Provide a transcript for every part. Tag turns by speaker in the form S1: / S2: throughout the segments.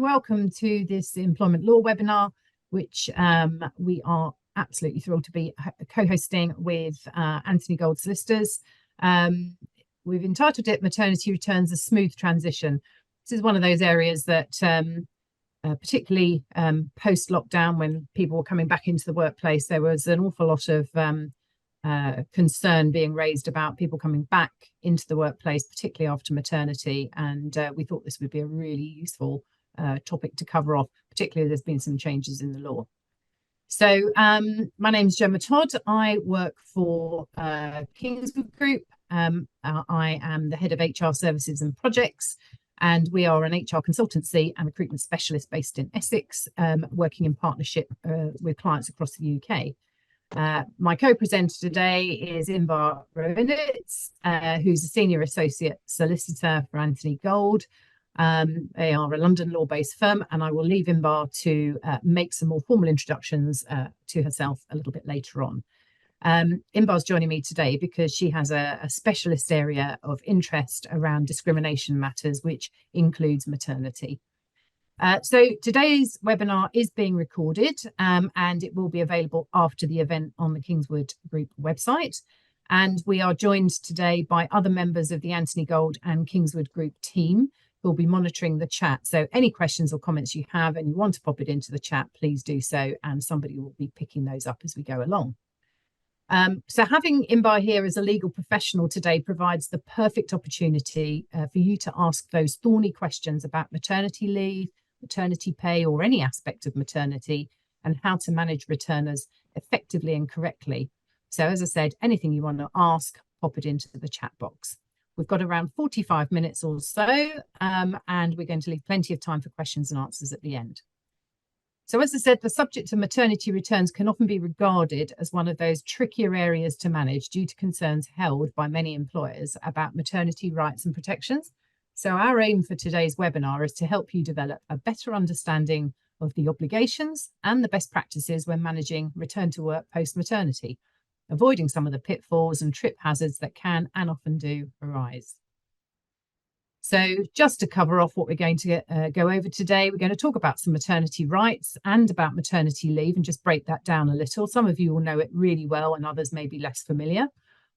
S1: welcome to this employment law webinar, which we are absolutely thrilled to be co-hosting with Anthony Gold Solicitors. We've entitled it Maternity Returns: A Smooth Transition. This is one of those areas that particularly post-lockdown, when people were coming back into the workplace, there was an awful lot of concern being raised about people coming back into the workplace, particularly after maternity. And we thought this would be a really useful topic to cover off, particularly there's been some changes in the law. So my name is Gemma Todd. I work for Kingswood Group. I am the head of HR services and projects, and we are an HR consultancy and recruitment specialist based in Essex, working in partnership with clients across the UK. My co-presenter today is Inbar Rowanitz, who's a senior associate solicitor for Anthony Gold. They are a London law-based firm, and I will leave Inbar to make some more formal introductions to herself a little bit later on. Inbar's joining me today because she has a specialist area of interest around discrimination matters, which includes maternity. So today's webinar is being recorded and it will be available after the event on the Kingswood Group website. And we are joined today by other members of the Anthony Gold and Kingswood Group team who will be monitoring the chat. So any questions or comments you have and you want to pop it into the chat, please do so, and somebody will be picking those up as we go along. So having Inbar here as a legal professional today provides the perfect opportunity for you to ask those thorny questions about maternity leave, maternity pay, or any aspect of maternity, and how to manage returners effectively and correctly. So as I said, anything you want to ask, pop it into the chat box. We've got around 45 minutes or so, and we're going to leave plenty of time for questions and answers at the end. So as I said, the subject of maternity returns can often be regarded as one of those trickier areas to manage due to concerns held by many employers about maternity rights and protections. So our aim for today's webinar is to help you develop a better understanding of the obligations and the best practices when managing return to work post-maternity, avoiding some of the pitfalls and trip hazards that can and often do arise. So just to cover off what we're going to go over today, we're going to talk about some maternity rights and about maternity leave and just break that down a little. Some of you will know it really well and others may be less familiar.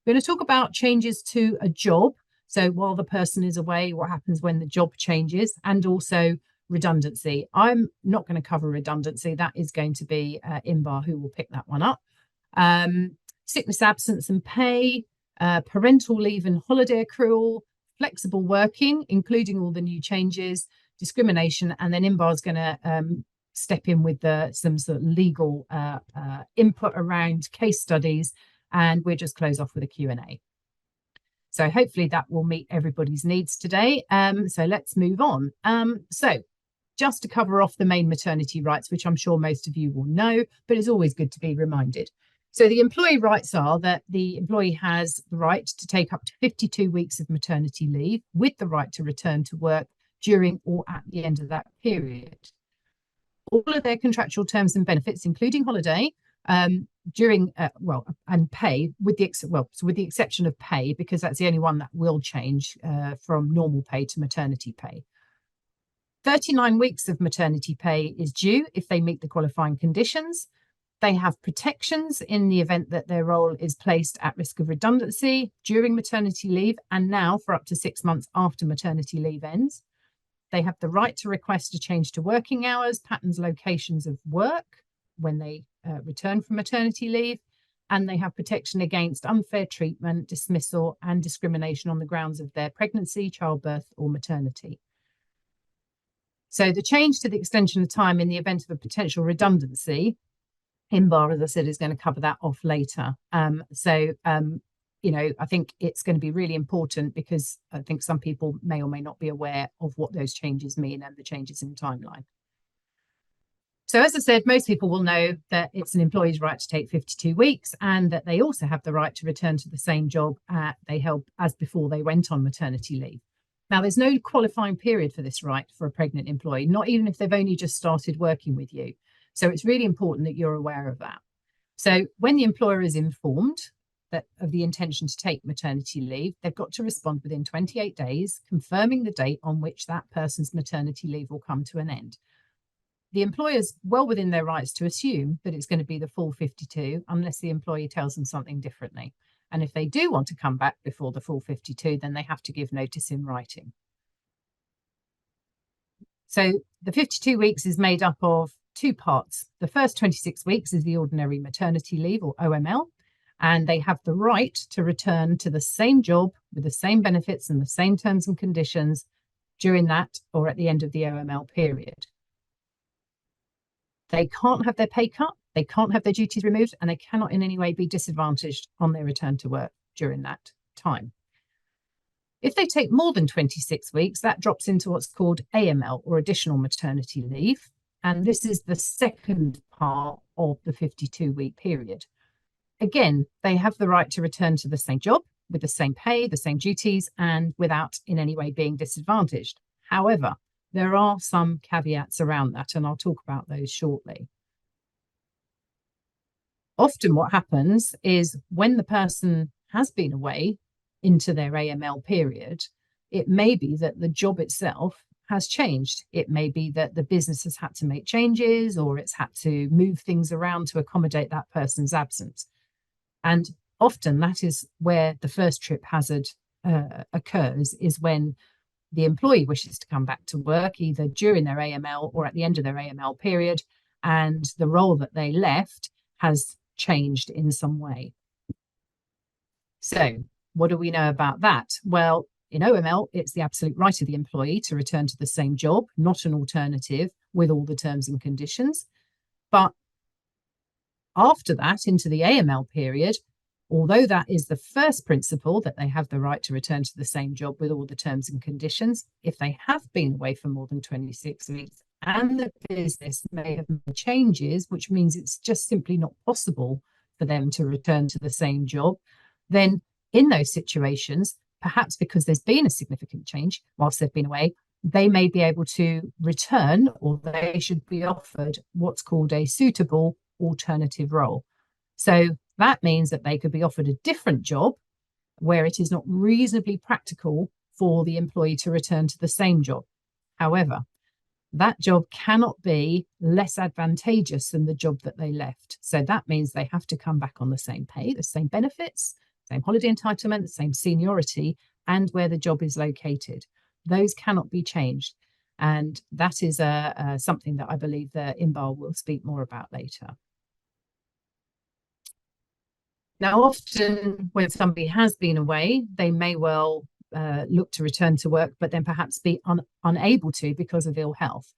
S1: We're going to talk about changes to a job. So while the person is away, what happens when the job changes, and also redundancy. I'm not going to cover redundancy. That is going to be Inbar who will pick that one up. Sickness, absence and pay, parental leave and holiday accrual, flexible working, including all the new changes, discrimination, and then Inbar's going to step in with some sort of legal input around case studies, and we'll just close off with a Q&A. So hopefully that will meet everybody's needs today. So let's move on. So just to cover off the main maternity rights, which I'm sure most of you will know, but it's always good to be reminded. So the employee rights are that the employee has the right to take up to 52 weeks of maternity leave with the right to return to work during or at the end of that period. All of their contractual terms and benefits, including holiday, during and pay, with the exception of pay, because that's the only one that will change from normal pay to maternity pay. 39 weeks of maternity pay is due if they meet the qualifying conditions. They have protections in the event that their role is placed at risk of redundancy during maternity leave, and now for up to 6 months after maternity leave ends. They have the right to request a change to working hours, patterns, locations of work when they return from maternity leave, and they have protection against unfair treatment, dismissal, and discrimination on the grounds of their pregnancy, childbirth, or maternity. So the change to the extension of time in the event of a potential redundancy, Inbar, as I said, is going to cover that off later. You know, I think it's going to be really important because I think some people may or may not be aware of what those changes mean and the changes in timeline. So as I said, most people will know that it's an employee's right to take 52 weeks and that they also have the right to return to the same job they held as before they went on maternity leave. Now, there's no qualifying period for this right for a pregnant employee, not even if they've only just started working with you. So it's really important that you're aware of that. So when the employer is informed, of the intention to take maternity leave, they've got to respond within 28 days, confirming the date on which that person's maternity leave will come to an end. The employer's well within their rights to assume that it's going to be the full 52 unless the employee tells them something differently. And if they do want to come back before the full 52, then they have to give notice in writing. So the 52 weeks is made up of two parts. The first 26 weeks is the ordinary maternity leave, or OML, and they have the right to return to the same job with the same benefits and the same terms and conditions during that or at the end of the OML period. They can't have their pay cut, they can't have their duties removed, and they cannot in any way be disadvantaged on their return to work during that time. If they take more than 26 weeks, that drops into what's called AML, or additional maternity leave. And this is the second part of the 52-week period. Again, they have the right to return to the same job with the same pay, the same duties, and without in any way being disadvantaged. However, there are some caveats around that, and I'll talk about those shortly. Often what happens is when the person has been away into their AML period, it may be that the job itself has changed. It may be that the business has had to make changes, or it's had to move things around to accommodate that person's absence. And often that is where the first trip hazard occurs, is when the employee wishes to come back to work, either during their AML or at the end of their AML period, and the role that they left has changed in some way. So what do we know about that? Well, in OML, it's the absolute right of the employee to return to the same job, not an alternative, with all the terms and conditions. But after that, into the AML period, although that is the first principle, that they have the right to return to the same job with all the terms and conditions, if they have been away for more than 26 weeks and the business may have made changes, which means it's just simply not possible for them to return to the same job, then in those situations, perhaps because there's been a significant change whilst they've been away, they may be able to return, or they should be offered what's called a suitable alternative role. So that means that they could be offered a different job where it is not reasonably practical for the employee to return to the same job. However, that job cannot be less advantageous than the job that they left. So that means they have to come back on the same pay, the same benefits, same holiday entitlement, the same seniority, and where the job is located. Those cannot be changed. And that is something that I believe the Inbal will speak more about later. Now, often when somebody has been away, they may well look to return to work, but then perhaps be unable to because of ill health.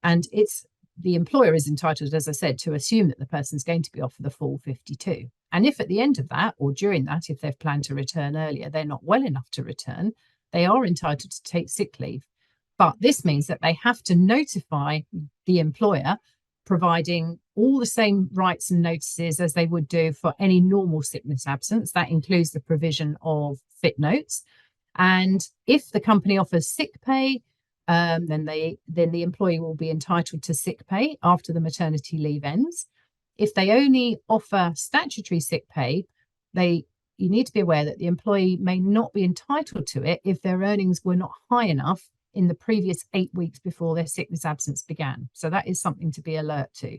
S1: And it's the employer is entitled, as I said, to assume that the person's going to be off for the full 52. And if at the end of that, or during that, if they've planned to return earlier, they're not well enough to return, they are entitled to take sick leave. But this means that they have to notify the employer, providing all the same rights and notices as they would do for any normal sickness absence. That includes the provision of fit notes. And if the company offers sick pay, then the employee will be entitled to sick pay after the maternity leave ends. If they only offer statutory sick pay, you need to be aware that the employee may not be entitled to it if their earnings were not high enough in the previous 8 weeks before their sickness absence began. So that is something to be alert to.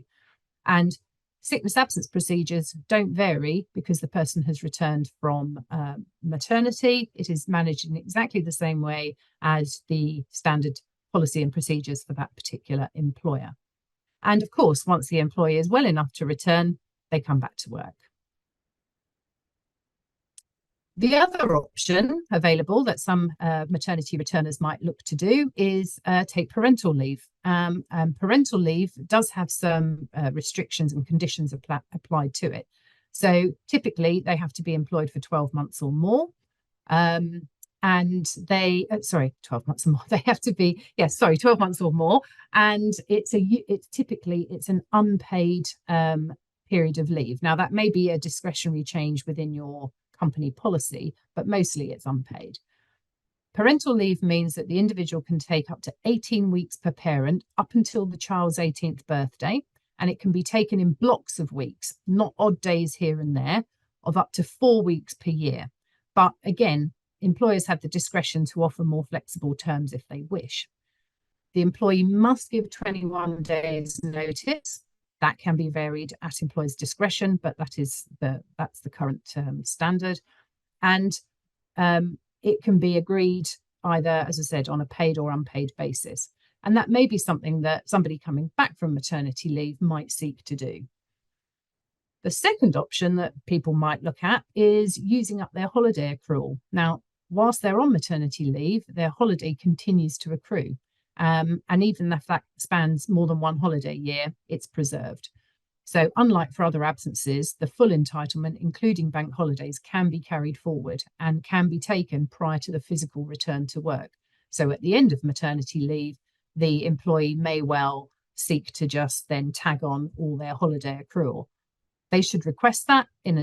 S1: And sickness absence procedures don't vary because the person has returned from maternity. It is managed in exactly the same way as the standard policy and procedures for that particular employer. And of course, once the employee is well enough to return, they come back to work. The other option available that some maternity returners might look to do is take parental leave. Parental leave does have some restrictions and conditions applied to it. So typically they have to be employed for 12 months or more. And they, 12 months or more. They have to be, 12 months or more. And it's typically an unpaid period of leave. Now that may be a discretionary change within your company policy, but mostly it's unpaid. Parental leave means that the individual can take up to 18 weeks per parent up until the child's 18th birthday, and it can be taken in blocks of weeks, not odd days here and there, of up to 4 weeks per year. But again, employers have the discretion to offer more flexible terms if they wish. The employee must give 21 days notice. That can be varied at employer's discretion, but that's the current standard. And it can be agreed either, as I said, on a paid or unpaid basis. And that may be something that somebody coming back from maternity leave might seek to do. The second option that people might look at is using up their holiday accrual. Now, whilst they're on maternity leave, their holiday continues to accrue. And even if that spans more than one holiday year, it's preserved. So unlike for other absences, the full entitlement, including bank holidays, can be carried forward and can be taken prior to the physical return to work. So at the end of maternity leave, the employee may well seek to just then tag on all their holiday accrual. They should request that in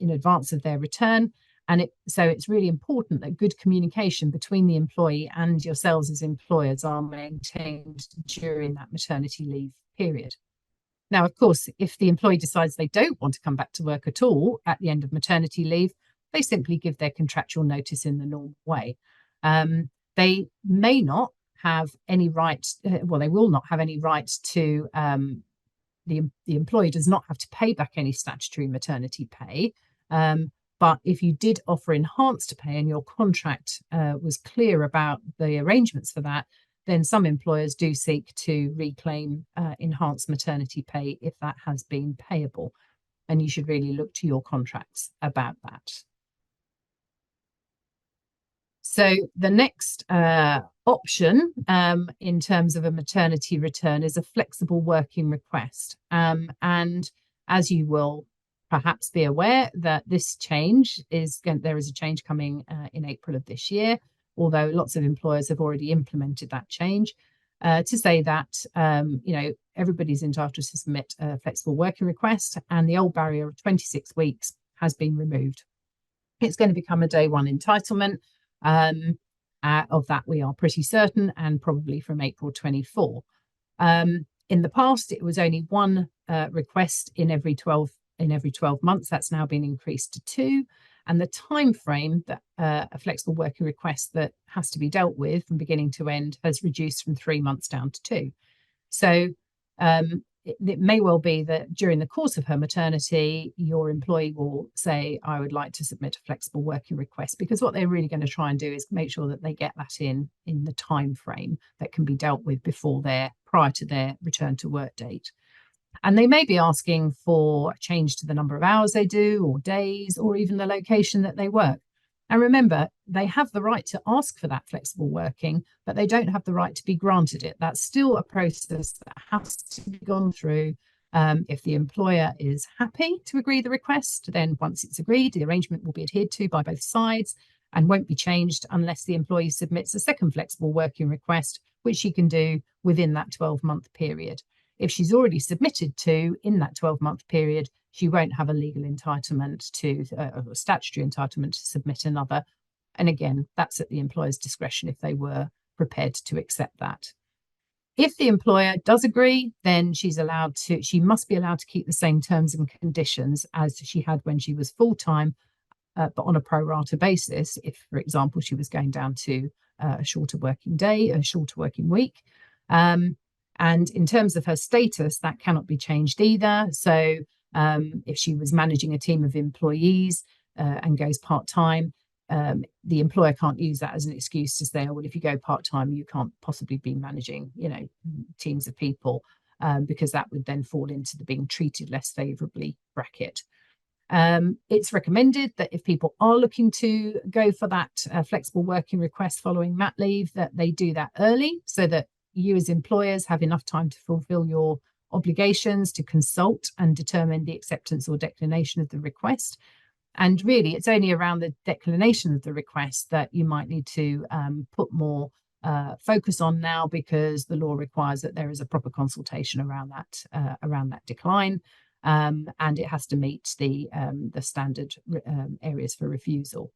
S1: advance of their return. And so it's really important that good communication between the employee and yourselves as employers are maintained during that maternity leave period. Now, of course, if the employee decides they don't want to come back to work at all at the end of maternity leave, they simply give their contractual notice in the normal way. They may not have any right, they will not have any right to, the employee does not have to pay back any statutory maternity pay. But if you did offer enhanced pay and your contract was clear about the arrangements for that, then some employers do seek to reclaim enhanced maternity pay if that has been payable. And you should really look to your contracts about that. So the next option in terms of a maternity return is a flexible working request. And as you will perhaps be aware that this change there is a change coming in April of this year, although lots of employers have already implemented that change to say that, everybody's entitled to submit a flexible working request, and the old barrier of 26 weeks has been removed. It's going to become a day one entitlement. Of that, we are pretty certain, and probably from April 24. In the past, it was only one request in every 12 months. That's now been increased to 2. And the time frame that a flexible working request that has to be dealt with from beginning to end has reduced from 3 months down to 2. So it may well be that during the course of her maternity, your employee will say, I would like to submit a flexible working request, because what they're really going to try and do is make sure that they get that in the time frame that can be dealt with prior to their return to work date. And they may be asking for a change to the number of hours they do, or days, or even the location that they work. And remember, they have the right to ask for that flexible working, but they don't have the right to be granted it. That's still a process that has to be gone through. If the employer is happy to agree the request, then once it's agreed, the arrangement will be adhered to by both sides and won't be changed unless the employee submits a second flexible working request, which she can do within that 12-month period. If she's already submitted to in that 12-month period, she won't have a legal entitlement to a statutory entitlement to submit another. And again, that's at the employer's discretion if they were prepared to accept that. If the employer does agree, then she must be allowed to keep the same terms and conditions as she had when she was full-time, but on a pro rata basis. If, for example, she was going down to a shorter working day, a shorter working week. And in terms of her status, that cannot be changed either. So if she was managing a team of employees and goes part-time, the employer can't use that as an excuse to say, well, if you go part-time, you can't possibly be managing, teams of people, because that would then fall into the being treated less favourably bracket. It's recommended that if people are looking to go for that flexible working request following mat leave, that they do that early, so that you as employers have enough time to fulfill your obligations, to consult and determine the acceptance or declination of the request. And really, it's only around the declination of the request that you might need to put more focus on now, because the law requires that there is a proper consultation around that decline, and it has to meet the standard areas for refusal.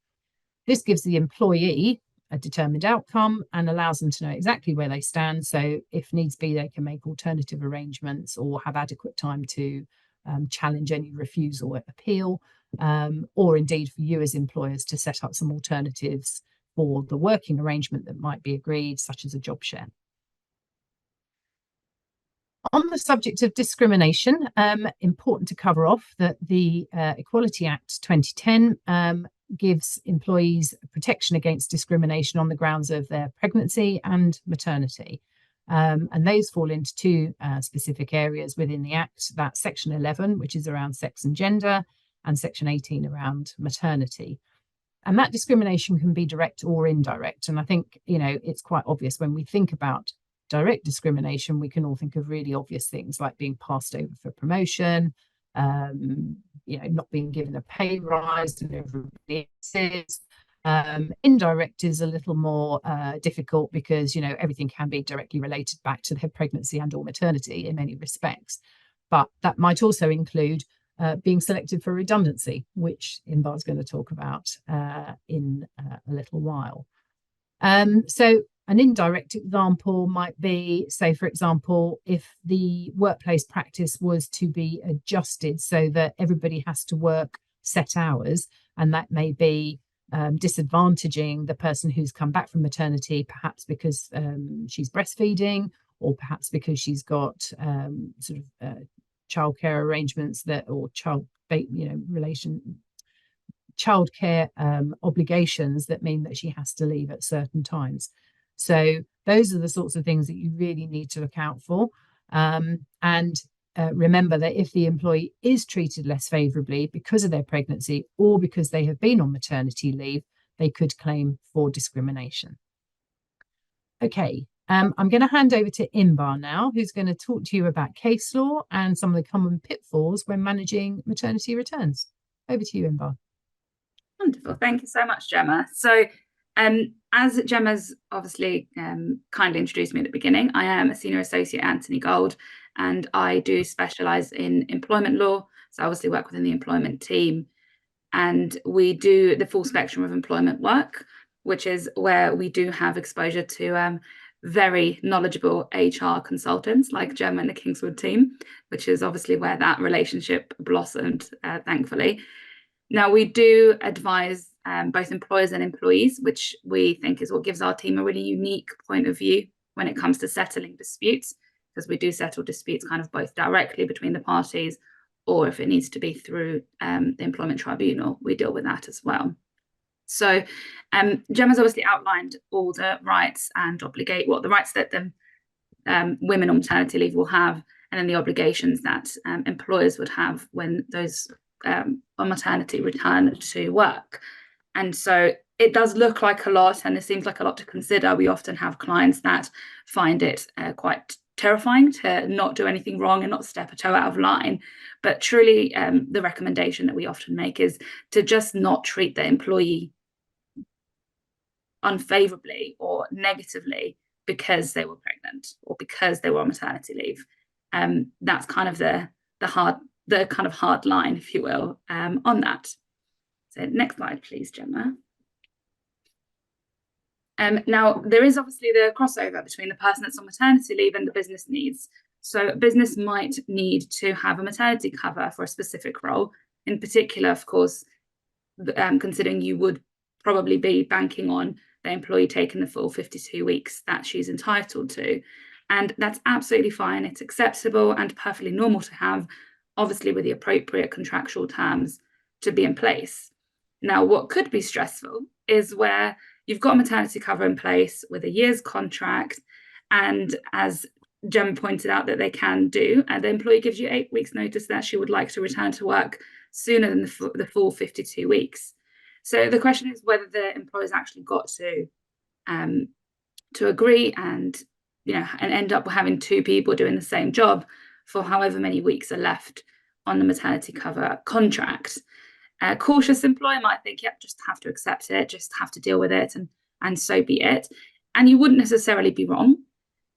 S1: This gives the employee a determined outcome and allows them to know exactly where they stand. So if needs be, they can make alternative arrangements or have adequate time to challenge any refusal or appeal. or indeed for you as employers to set up some alternatives for the working arrangement that might be agreed, such as a job share. On the subject of discrimination, important to cover off that the Equality Act 2010 gives employees protection against discrimination on the grounds of their pregnancy and maternity. And those fall into two specific areas within the Act. That's Section 11, which is around sex and gender, and Section 18 around maternity. And that discrimination can be direct or indirect. And I think, it's quite obvious when we think about direct discrimination, we can all think of really obvious things like being passed over for promotion, not being given a pay rise and everybody else's. Indirect is a little more difficult because, everything can be directly related back to their pregnancy and or maternity in many respects. But that might also include being selected for redundancy, which Inbar is going to talk about in a little while. So an indirect example might be, say, for example, if the workplace practice was to be adjusted so that everybody has to work set hours, and that may be disadvantaging the person who's come back from maternity, perhaps because she's breastfeeding, or perhaps because she's got childcare arrangements or childcare obligations that mean that she has to leave at certain times. So those are the sorts of things that you really need to look out for. And remember that if the employee is treated less favourably because of their pregnancy or because they have been on maternity leave, they could claim for discrimination. Okay, I'm going to hand over to Inbar now, who's going to talk to you about case law and some of the common pitfalls when managing maternity returns. Over to you, Inbar.
S2: Wonderful. Thank you so much, Gemma. So as Gemma's obviously kindly introduced me at the beginning, I am a Senior Associate Anthony Gold, and I do specialise in employment law. So I obviously work within the employment team, and we do the full spectrum of employment work, which is where we do have exposure to very knowledgeable HR consultants like Gemma and the Kingswood team, which is obviously where that relationship blossomed, thankfully. Now, we do advise both employers and employees, which we think is what gives our team a really unique point of view when it comes to settling disputes, because we do settle disputes kind of both directly between the parties, or if it needs to be through the employment tribunal, we deal with that as well. So Gemma's obviously outlined all the rights and the rights that the women on maternity leave will have, and then the obligations that employers would have when those on maternity return to work. And so it does look like a lot, and it seems like a lot to consider. We often have clients that find it quite terrifying to not do anything wrong and not step a toe out of line. But truly, the recommendation that we often make is to just not treat the employee unfavorably or negatively because they were pregnant or because they were on maternity leave. That's kind of the kind of hard line, if you will, on that. So next slide, please, Gemma. Now, there is obviously the crossover between the person that's on maternity leave and the business needs. So a business might need to have a maternity cover for a specific role. In particular, of course, considering you would probably be banking on the employee taking the full 52 weeks that she's entitled to. And that's absolutely fine. It's acceptable and perfectly normal to have, obviously with the appropriate contractual terms to be in place. Now, what could be stressful is where you've got maternity cover in place with a year's contract, and as Gemma pointed out that they can do, and the employee gives you 8 weeks notice that she would like to return to work sooner than the full 52 weeks. So the question is whether the employer's actually got to agree and end up having two people doing the same job for however many weeks are left on the maternity cover contract. A cautious employer might think, yep, just have to accept it, just have to deal with it, and so be it. And you wouldn't necessarily be wrong.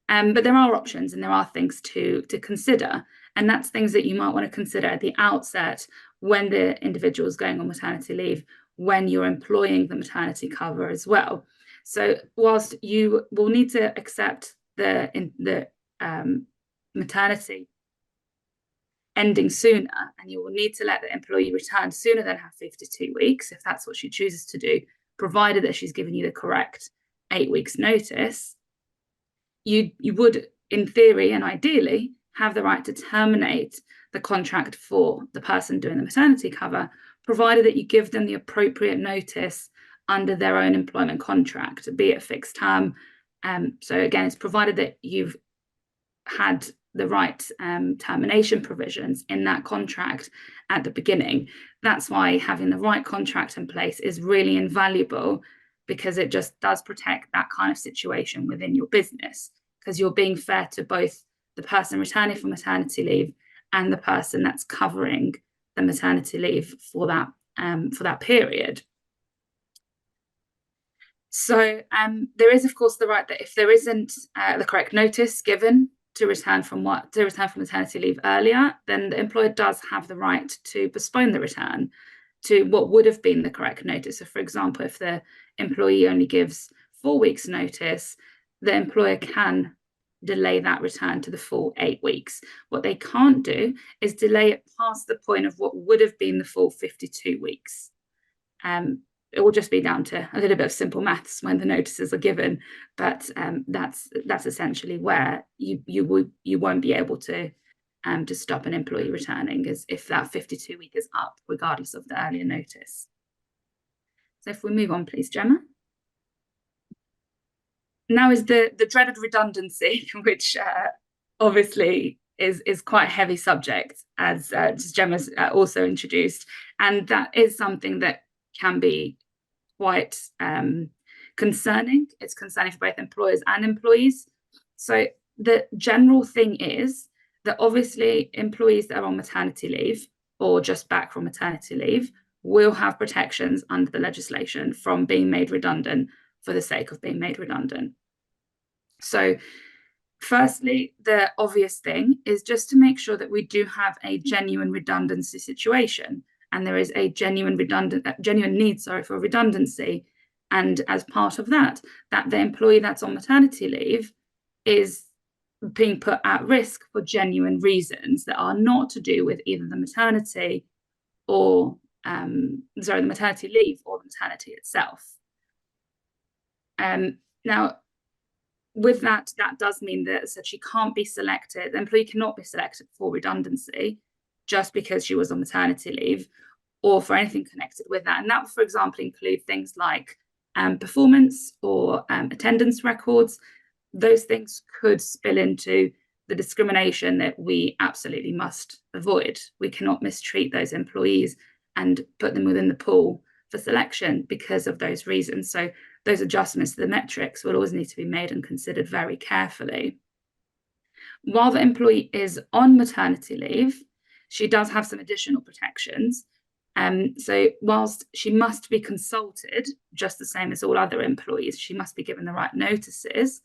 S2: But there are options and there are things to consider. And that's things that you might want to consider at the outset when the individual is going on maternity leave, when you're employing the maternity cover as well. So whilst you will need to accept the maternity ending sooner, and you will need to let the employee return sooner than her 52 weeks, if that's what she chooses to do, provided that she's given you the correct 8 weeks notice, you would, in theory and ideally, have the right to terminate the contract for the person doing the maternity cover, provided that you give them the appropriate notice under their own employment contract, be it fixed term. So again, it's provided that you've had the right termination provisions in that contract at the beginning. That's why having the right contract in place is really invaluable, because it just does protect that kind of situation within your business, because you're being fair to both the person returning from maternity leave and the person that's covering the maternity leave for that period. So there is, of course, the right that if there isn't the correct notice given to return from maternity leave earlier, then the employer does have the right to postpone the return to what would have been the correct notice. So, for example, if the employee only gives 4 weeks notice, the employer can delay that return to the full 8 weeks. What they can't do is delay it past the point of what would have been the full 52 weeks. It will just be down to a little bit of simple maths when the notices are given, but that's essentially where you won't be able to stop an employee returning, is if that 52 week is up, regardless of the earlier notice. So if we move on, please, Gemma. Now is the dreaded redundancy, which obviously is quite a heavy subject, as Gemma's also introduced, and that is something that can be quite concerning. It's concerning for both employers and employees. So the general thing is that obviously employees that are on maternity leave or just back from maternity leave will have protections under the legislation from being made redundant for the sake of being made redundant. So firstly, the obvious thing is just to make sure that we do have a genuine redundancy situation, and there is a genuine need for redundancy. And as part of that the employee that's on maternity leave is being put at risk for genuine reasons that are not to do with either the maternity or the maternity leave or the maternity itself. Now, with that does mean that she can't be selected. The employee cannot be selected for redundancy just because she was on maternity leave, or for anything connected with that. And that, for example, include things like performance or attendance records. Those things could spill into the discrimination that we absolutely must avoid. We cannot mistreat those employees and put them within the pool for selection because of those reasons. So those adjustments to the metrics will always need to be made and considered very carefully. While the employee is on maternity leave, she does have some additional protections. So whilst she must be consulted, just the same as all other employees, she must be given the right notices,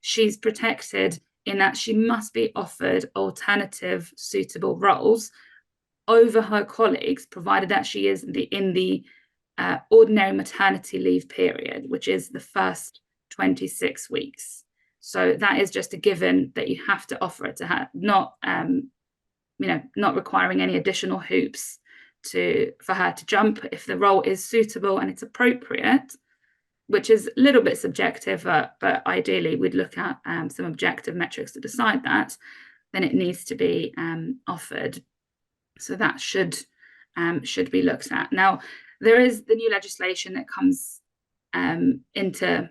S2: she's protected in that she must be offered alternative suitable roles over her colleagues, provided that she is in the ordinary maternity leave period, which is the first 26 weeks. So that is just a given that you have to offer it to her, not requiring any additional hoops for her to jump if the role is suitable and it's appropriate, which is a little bit subjective, but ideally we'd look at some objective metrics to decide that. Then it needs to be offered. So that should be looked at. Now, there is the new legislation that comes into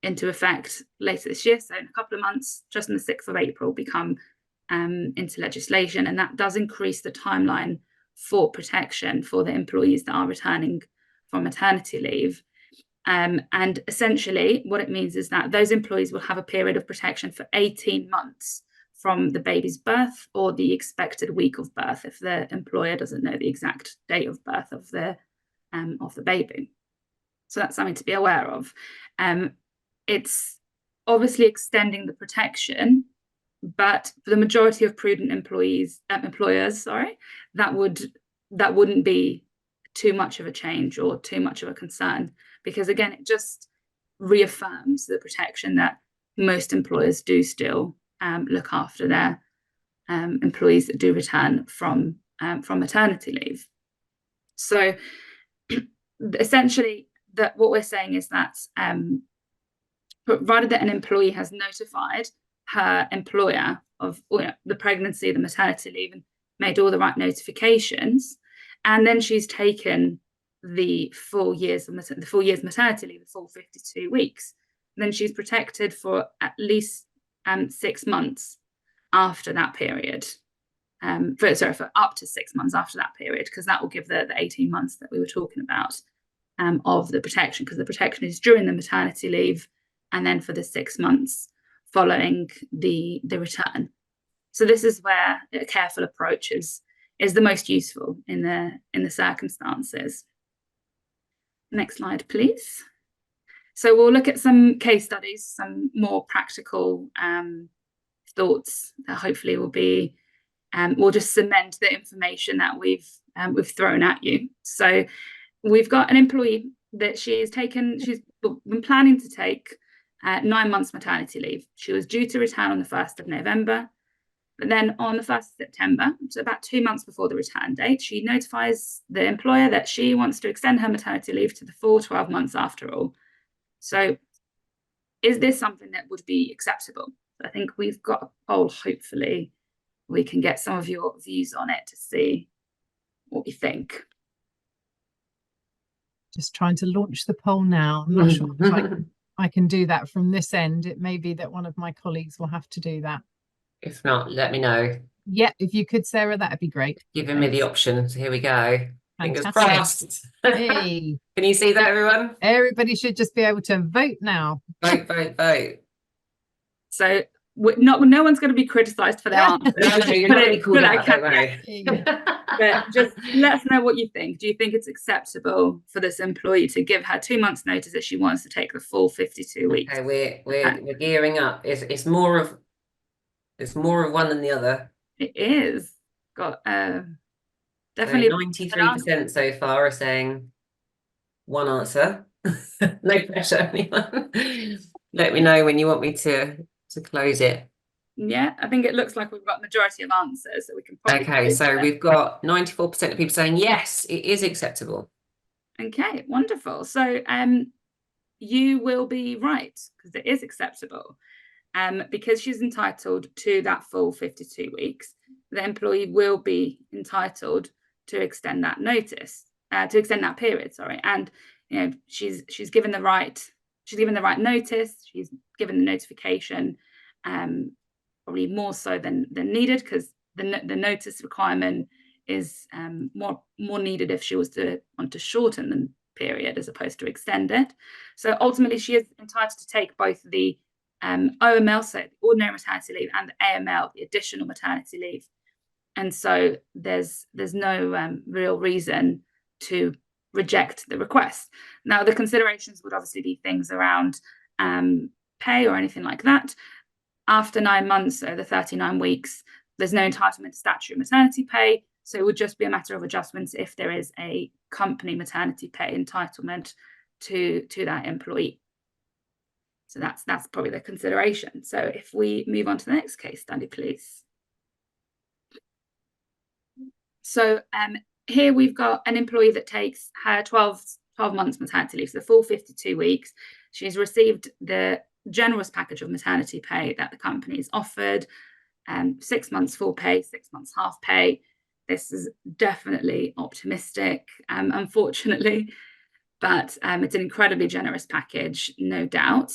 S2: effect later this year. So in a couple of months, just on the 6th of April, become into legislation, and that does increase the timeline for protection for the employees that are returning from maternity leave. And essentially what it means is that those employees will have a period of protection for 18 months from the baby's birth or the expected week of birth, if the employer doesn't know the exact date of birth of the baby. So that's something to be aware of. It's obviously extending the protection, but for the majority of prudent employers, that wouldn't be too much of a change or too much of a concern, because again, it just reaffirms the protection that most employers do still look after their employees that do return from maternity leave. So essentially, what we're saying is that provided that an employee has notified her employer of the pregnancy, the maternity leave, and made all the right notifications, and then she's taken the full year's maternity leave, the full 52 weeks, then she's protected for at least 6 months after that period. For up to 6 months after that period, because that will give the 18 months that we were talking about of the protection, because the protection is during the maternity leave and then for the 6 months following the return. So this is where a careful approach is the most useful in the circumstances. Next slide, please. So we'll look at some case studies, some more practical thoughts that hopefully will just cement the information that we've thrown at you. So we've got an employee that she's been planning to take 9 months maternity leave. She was due to return on the 1st of November. But then on the 1st of September, so about 2 months before the return date, she notifies the employer that she wants to extend her maternity leave to the full 12 months after all. So is this something that would be acceptable? I think we've got a poll. Hopefully we can get some of your views on it to see what you think.
S1: Just trying to launch the poll now. I'm not sure if I can do that from this end. It may be that one of my colleagues will have to do that.
S3: If not, let me know.
S1: Yeah, if you could, Sarah, that'd be great.
S3: Giving me the option. So here we go. Fingers crossed.
S1: Hey.
S3: Can you see that, everyone?
S1: Everybody should just be able to vote now.
S3: Vote, vote, vote.
S2: So no one's going to be criticised for their answers.
S3: No, you're not going to be called out, don't worry.
S2: But just let us know what you think. Do you think it's acceptable for this employee to give her 2 months' notice that she wants to take the full 52 weeks?
S3: Okay, we're gearing up. It's more of one than the other.
S2: It is. Got definitely
S3: 93% so far are saying one answer. No pressure, anyone. Let me know when you want me to close it.
S2: Yeah, I think it looks like we've got majority of answers, so we can probably.
S3: Okay, so we've got 94% of people saying yes, it is acceptable.
S2: Okay, wonderful. So you will be right, because it is acceptable. Because she's entitled to that full 52 weeks, the employee will be entitled to extend that notice, to extend that period, sorry. And she's given the right notice, she's given the notification, probably more so than needed, because the notice requirement is more needed if she was to want to shorten the period as opposed to extend it. So ultimately she is entitled to take both the OML, so the ordinary maternity leave, and the AML, the additional maternity leave. And so there's no real reason to reject the request. Now, the considerations would obviously be things around pay or anything like that. After 9 months, so the 39 weeks, there's no entitlement to statutory maternity pay. So it would just be a matter of adjustments if there is a company maternity pay entitlement to that employee. So that's probably the consideration. So if we move on to the next case study, please. So here we've got an employee that takes her 12 months maternity leave, so the full 52 weeks. She's received the generous package of maternity pay that the company has offered, 6 months full pay, 6 months half pay. This is definitely optimistic, unfortunately. But it's an incredibly generous package, no doubt.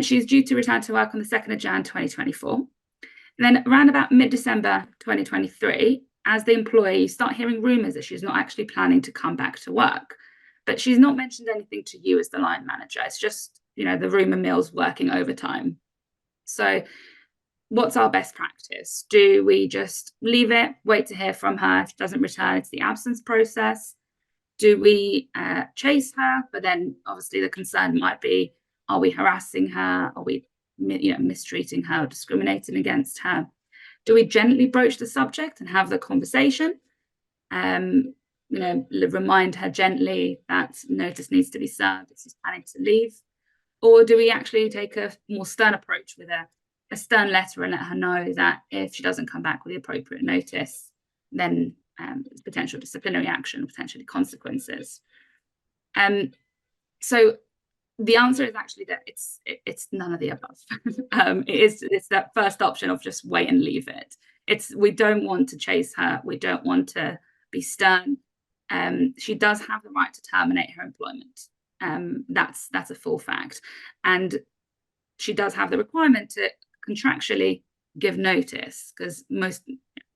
S2: She's due to return to work on the 2nd of Jan 2024. And then around about mid-December 2023, as the employee, you start hearing rumours that she's not actually planning to come back to work. But she's not mentioned anything to you as the line manager. It's just, the rumour mill's working overtime. So what's our best practice? Do we just leave it, wait to hear from her? If she doesn't return, it's the absence process. Do we chase her? But then obviously the concern might be, are we harassing her? Are we mistreating her or discriminating against her? Do we gently broach the subject and have the conversation? Remind her gently that notice needs to be served if she's planning to leave? Or do we actually take a more stern approach with her, a stern letter and let her know that if she doesn't come back with the appropriate notice, then potential disciplinary action, potentially consequences. So the answer is actually that it's none of the above. It's that first option of just wait and leave it. We don't want to chase her. We don't want to be stern. She does have the right to terminate her employment. That's a full fact, and she does have the requirement to contractually give notice, because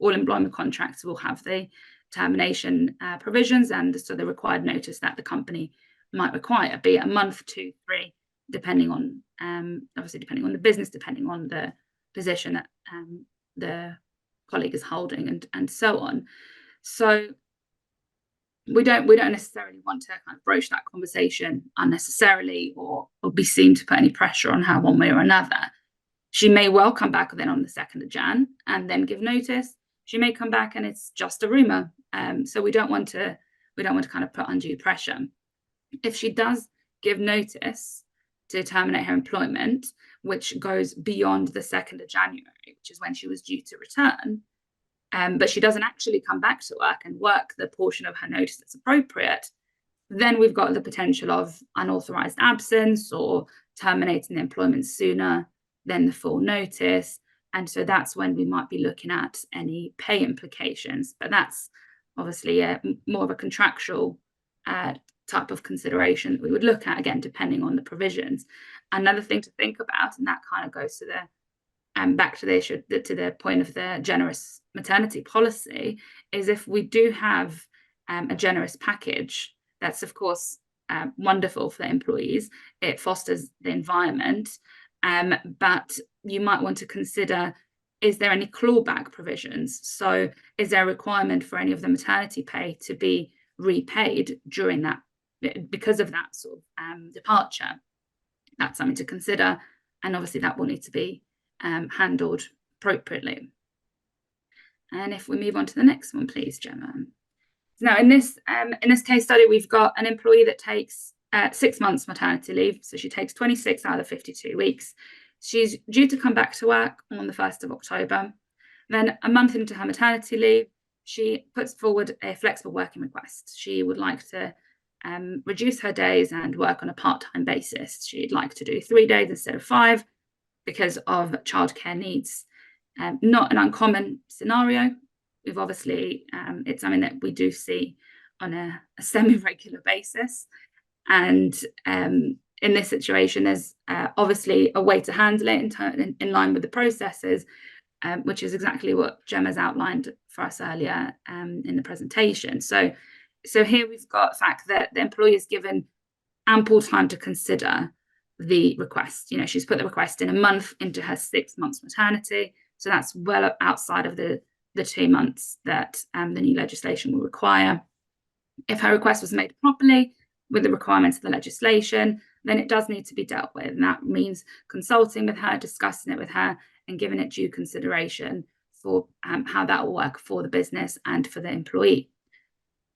S2: all employment contracts will have the termination provisions, and so the required notice that the company might require, be it a month, 2, 3, depending on obviously depending on the business, depending on the position that the colleague is holding, and so on. So we don't necessarily want to kind of broach that conversation unnecessarily, or be seen to put any pressure on her one way or another. She may well come back then on the 2nd of Jan and then give notice. She may come back and it's just a rumor. So we don't want to kind of put undue pressure. If she does give notice to terminate her employment, which goes beyond the 2nd of January, which is when she was due to return, but she doesn't actually come back to work and work the portion of her notice that's appropriate, then we've got the potential of unauthorized absence or terminating the employment sooner than the full notice. And so that's when we might be looking at any pay implications. But that's obviously more of a contractual type of consideration that we would look at, again, depending on the provisions. Another thing to think about, and that kind of goes to the back to the issue, to the point of the generous maternity policy, is if we do have a generous package, that's of course wonderful for the employees. It fosters the environment, but you might want to consider, is there any clawback provisions? So is there a requirement for any of the maternity pay to be repaid during that, because of that sort of departure? That's something to consider, and obviously that will need to be handled appropriately. And if we move on to the next one, please, Gemma. Now, in this case study, we've got an employee that takes 6 months maternity leave. So she takes 26 out of 52 weeks. She's due to come back to work on the 1st of October. Then a month into her maternity leave, she puts forward a flexible working request. She would like to reduce her days and work on a part-time basis. She'd like to do 3 days instead of 5 because of childcare needs. Not an uncommon scenario. We've obviously, it's something that we do see on a semi-regular basis. And in this situation, there's obviously a way to handle it in line with the processes, which is exactly what Gemma's outlined for us earlier in the presentation. So here we've got the fact that the employee is given ample time to consider the request. She's put the request in a month into her 6 months maternity. So that's well outside of the 2 months that the new legislation will require. If her request was made properly with the requirements of the legislation, then it does need to be dealt with. And that means consulting with her, discussing it with her, and giving it due consideration for how that will work for the business and for the employee.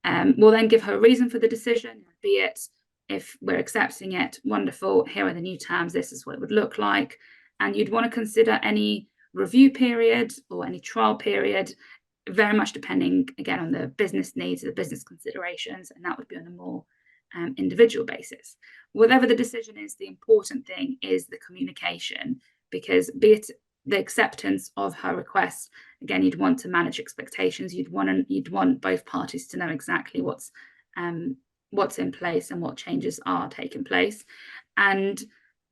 S2: We'll then give her a reason for the decision, be it, if we're accepting it, wonderful, here are the new terms, this is what it would look like. And you'd want to consider any review period or any trial period, very much depending, again, on the business needs, the business considerations, and that would be on a more individual basis. Whatever the decision is, the important thing is the communication, because be it the acceptance of her request, again, you'd want to manage expectations. You'd want both parties to know exactly what's in place and what changes are taking place. And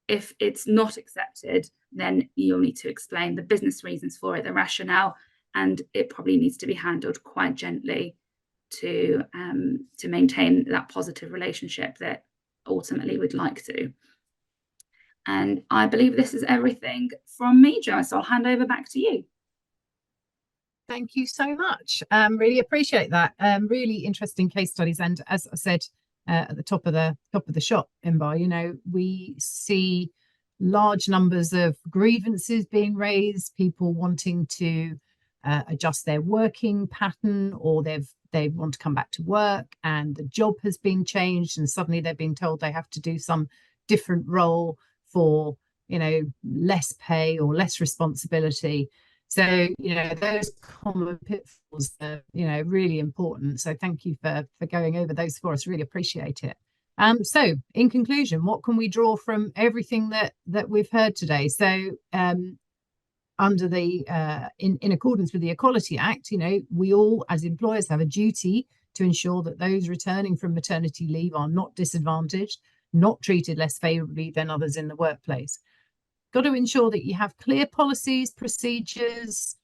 S2: if it's not accepted, then you'll need to explain the business reasons for it, the rationale, and it probably needs to be handled quite gently to maintain that positive relationship that ultimately we'd like to. And I believe this is everything from me, Jo, so I'll hand over back to you.
S1: Thank you so much. Really appreciate that. Really interesting case studies, and as I said at the top of the shop, Imbar, we see large numbers of grievances being raised, people wanting to adjust their working pattern, or they want to come back to work and the job has been changed and suddenly they're being told they have to do some different role for less pay or less responsibility. So, those common pitfalls are, really important. So thank you for going over those for us. Really appreciate it. So in conclusion, what can we draw from everything that we've heard today? So under the in accordance with the Equality Act, we all as employers have a duty to ensure that those returning from maternity leave are not disadvantaged, not treated less favourably than others in the workplace. Got to ensure that you have clear policies, procedures,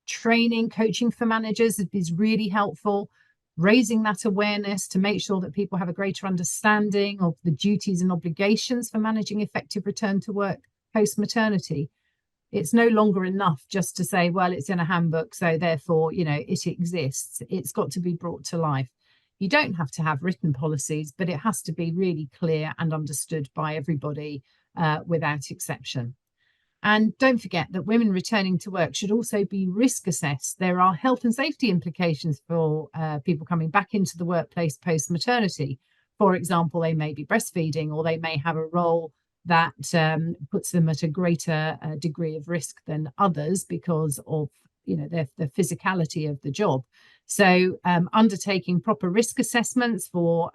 S1: training, coaching for managers is really helpful. Raising that awareness to make sure that people have a greater understanding of the duties and obligations for managing effective return to work post-maternity. It's no longer enough just to say, well, it's in a handbook, so therefore, it exists. It's got to be brought to life. You don't have to have written policies, but it has to be really clear and understood by everybody without exception. And don't forget that women returning to work should also be risk assessed. There are health and safety implications for people coming back into the workplace post-maternity. For example, they may be breastfeeding, or they may have a role that puts them at a greater degree of risk than others because of the physicality of the job. So undertaking proper risk assessments for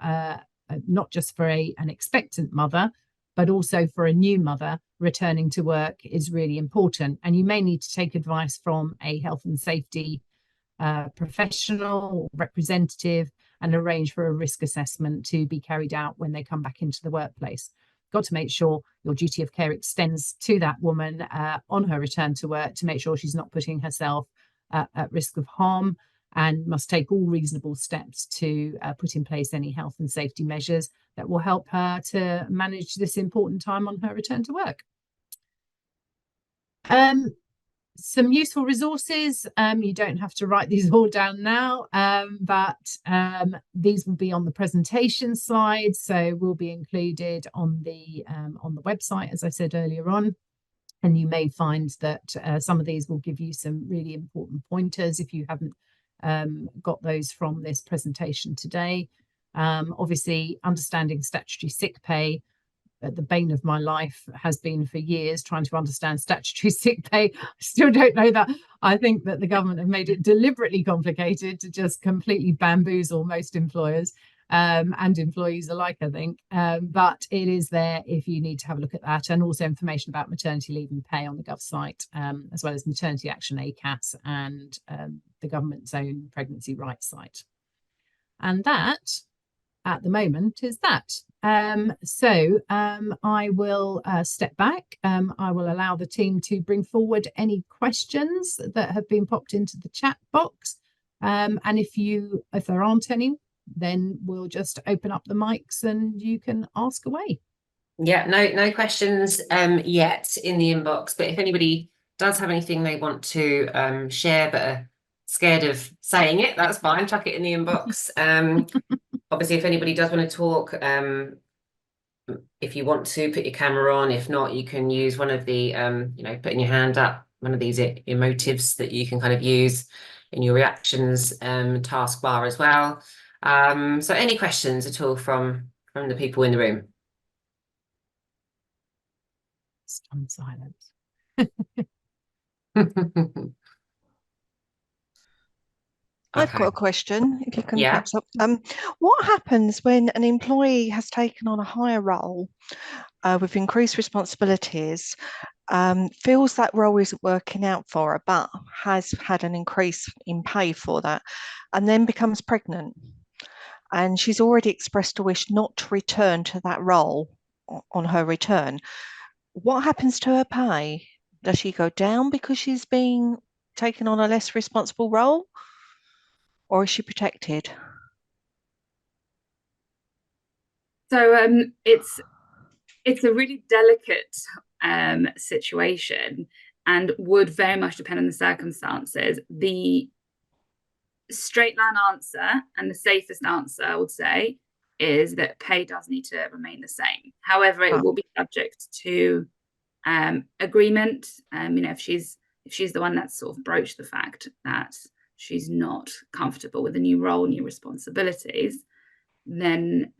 S1: not just for an expectant mother, but also for a new mother returning to work is really important. And you may need to take advice from a health and safety professional or representative and arrange for a risk assessment to be carried out when they come back into the workplace. Got to make sure your duty of care extends to that woman on her return to work to make sure she's not putting herself at risk of harm, and must take all reasonable steps to put in place any health and safety measures that will help her to manage this important time on her return to work. Some useful resources. You don't have to write these all down now, but these will be on the presentation slides, so will be included on the website, as I said earlier on. And you may find that some of these will give you some really important pointers if you haven't got those from this presentation today. Obviously, understanding statutory sick pay. The bane of my life has been for years trying to understand statutory sick pay. I still don't know that. I think that the government have made it deliberately complicated to just completely bamboozle most employers and employees alike, I think. But it is there if you need to have a look at that, and also information about maternity leave and pay on the Gov site, as well as Maternity Action ACAS and the government's own pregnancy rights site. And that, at the moment, is that. So I will step back. I will allow the team to bring forward any questions that have been popped into the chat box. And if there aren't any, then we'll just open up the mics and you can ask away.
S3: Yeah, no questions yet in the inbox, but if anybody does have anything they want to share but are scared of saying it, that's fine, chuck it in the inbox. Obviously, if anybody does want to talk, if you want to put your camera on, if not, you can use one of the putting your hand up, one of these emotives that you can kind of use in your reactions taskbar as well. So any questions at all from the people in the room?
S1: Stunned silence.
S4: I've got a question, if you can
S3: Yeah.
S4: perhaps help. What happens when an employee has taken on a higher role with increased responsibilities, feels that role isn't working out for her, but has had an increase in pay for that, and then becomes pregnant? And she's already expressed a wish not to return to that role on her return. What happens to her pay? Does she go down because she's being taken on a less responsible role? Or is she protected?
S2: So it's a really delicate situation and would very much depend on the circumstances. The straight line answer and the safest answer, I would say, is that pay does need to remain the same. However, it will be subject to agreement. If she's the one that's sort of broached the fact that she's not comfortable with the new role, new responsibilities, then